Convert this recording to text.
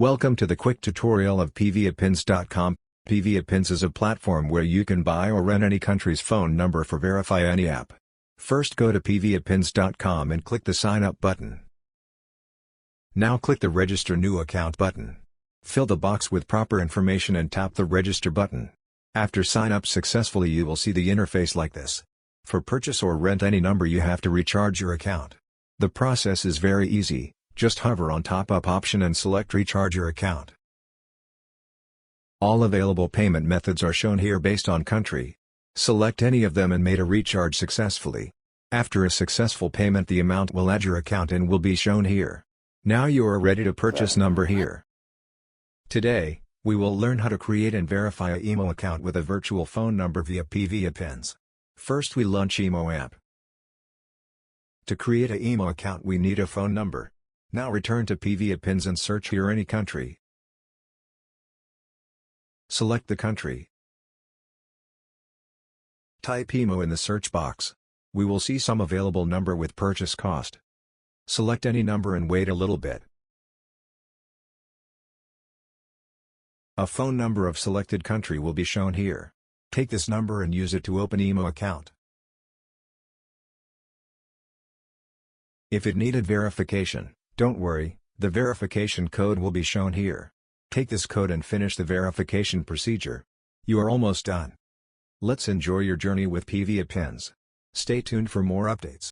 Welcome to the quick tutorial of PVAPins.com. PVAPins is a platform where you can buy or rent any country's phone number for verify any app. First go to PVAPins.com and click the sign up button. Now click the register new account button. Fill the box with proper information and tap the register button. After sign up successfully you will see the interface like this. For purchase or rent any number you have to recharge your account. The process is very easy. Just hover on top up option and select recharge your account. All available payment methods are shown here based on country. Select any of them and made a recharge successfully. After a successful payment the amount will add your account and will be shown here. Now you are ready to purchase number here. Today, we will learn how to create and verify a IMO account with a virtual phone number via PVAPins. First we launch IMO app. To create a IMO account we need a phone number. Now return to PVAPins and search here any country. Select the country. Type IMO in the search box. We will see some available number with purchase cost. Select any number and wait a little bit. A phone number of selected country will be shown here. Take this number and use it to open IMO account. If it needed verification, don't worry, the verification code will be shown here. Take this code and finish the verification procedure. You are almost done. Let's enjoy your journey with PVAPins. Stay tuned for more updates.